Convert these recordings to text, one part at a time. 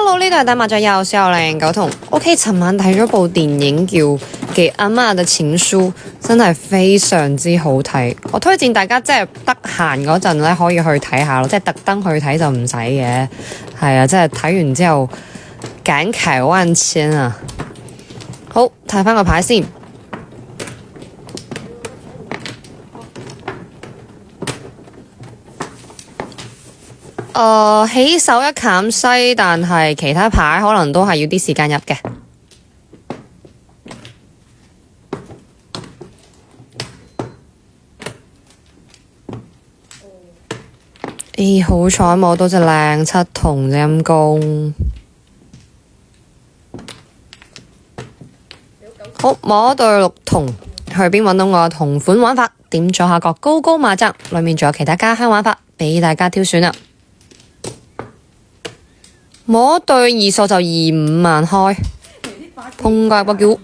Hello， 呢度係打麻雀有小零九同 OK。尋晚睇咗部電影叫《給阿媽的情書》，真係非常之好睇。我推薦大家即係得閒嗰陣咧，可以去睇下咯。即係特登去睇就唔使嘅，係啊，即係睇完之後感慨萬千啊！好，睇翻個牌先。起手一砍西，但係其他牌可能都係要啲時間入嘅。好彩摸到隻靚七筒陰公。好，摸對六筒，去邊揾到我同款玩法？點左下角高高馬扎，裏面仲有其他家鄉玩法俾大家挑選啊！摸對二索就25萬開，碰價不叫。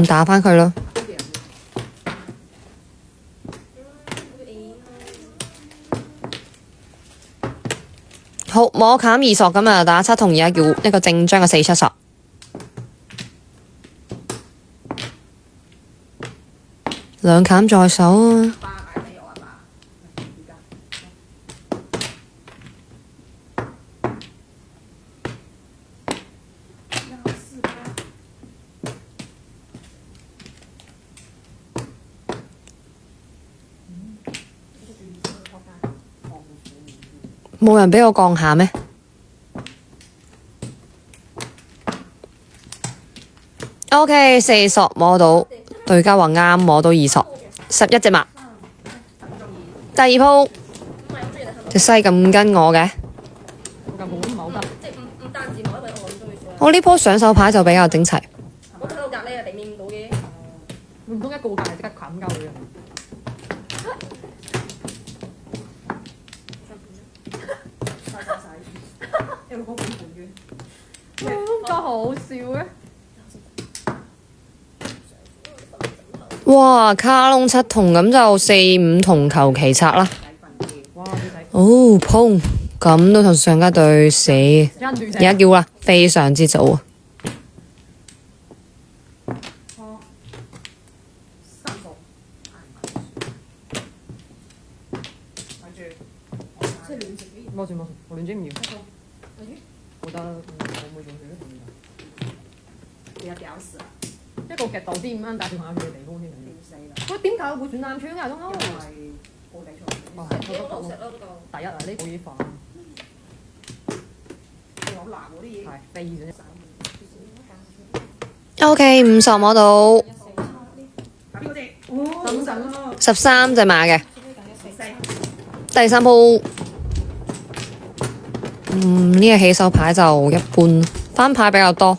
打返佢咯。好，摸砍二索咁啊，打七筒而家叫一個正張嘅4七索。兩砍在手啊！冇人俾我降下咩？OK， 4索摸到，對家話啱摸到2索，11隻馬。第二鋪，隻西咁跟我嘅。我呢鋪上手牌就比較整齊。我睇到隔離啊，地面唔到嘅。唔通一個隔離即刻冚鳩佢啊！咁好笑嘅。哇！卡窿七筒咁就4、5筒求其拆啦。碰咁都同上家對死，而家叫啦，非常之早啊！冇事，我亂整唔要。冇得，我冇用佢都同你有屌事啊！一個極度啲咁啱打電話去嘅地方添。屌死啦！喂，點解會選南村啊？咁因為我哋錯。第一啊，呢個已煩。好難嗰啲嘢。係，第二選一。OK， 50摸到。邊個隻？13隻馬嘅。第三鋪。呢個起手牌就一般，翻牌比較多。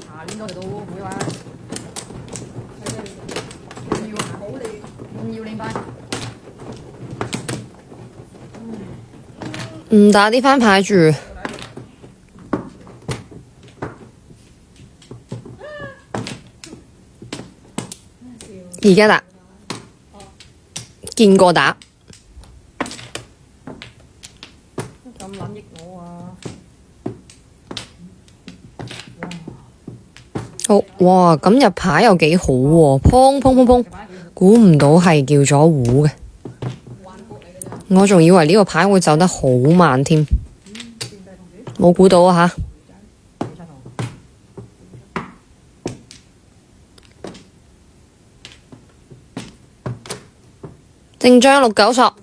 唔打啲翻牌住。而家打，見過打。咁撚益我啊！好哇，咁入牌又幾好喎，砰！估唔到係叫咗胡嘅，我仲以為呢個牌會走得好慢添，冇估到啊吓！正張6、9索。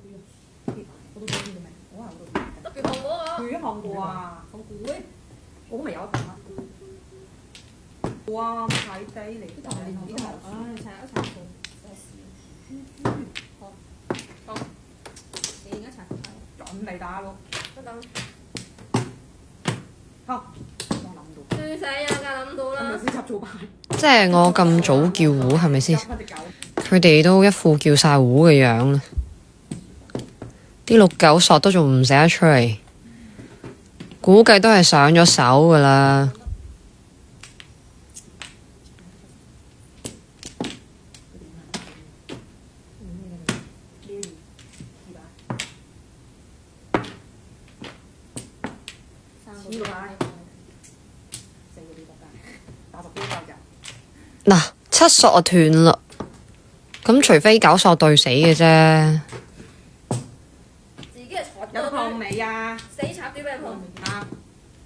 哇！睇低嚟，準備打咯。好，最死啊！梗諗到啦。即係我咁早叫胡係咪先？佢哋都一副叫晒胡嘅樣啦。啲6、9索都仲唔寫得出嚟，估計都係上咗手噶啦。呢個牌4個嗱，7索就斷啦。咁除非9索對死嘅啫。自己係坐有碰未啊？死插啲咩碰？啊！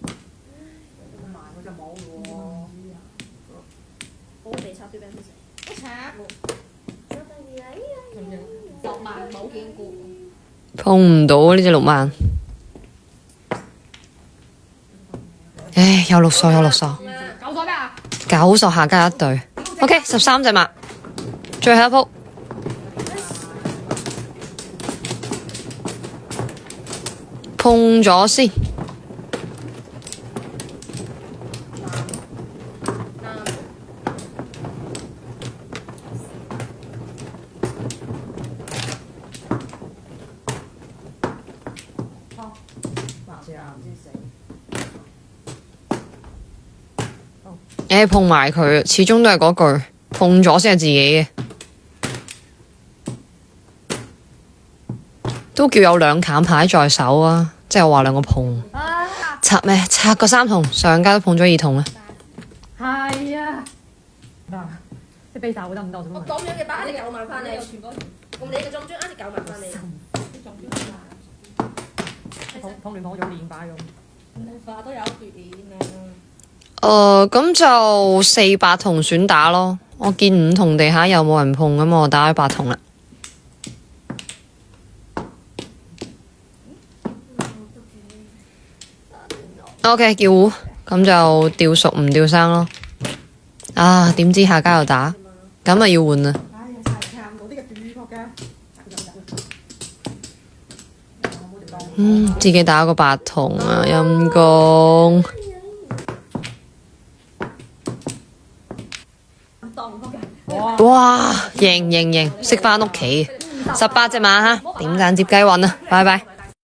咁慢我就冇喎。好地插啲咩先食？一插6萬冇見過。碰唔到啊！呢隻6萬。唉，有6索，有6索。 9索咩啊9索下加一對。OK， 13隻馬，最後一鋪。碰咗先。碰埋佢，始終都係嗰句，碰咗先係自己嘅，都叫有2砍牌在手啊！即係話2個碰，拆咩？拆個3筒，上家都碰咗2筒啦。係啊，嗱，即係飛曬會得唔得？我咁樣嘅把你9萬翻嚟，咁你嘅中獎啱你9萬翻嚟。碰亂碰咗連把咁。化都有斷咁就4-8筒選打咯。我見5筒地下又冇人碰咁，我打咗8筒啦。OK， 叫胡，咁就掉熟唔掉生咯。啊，點知下家又打，咁咪要換啦。自己打個8筒啊，陰公。哇，贏，識返屋企，18隻馬哈，點讚接雞運啊，拜拜。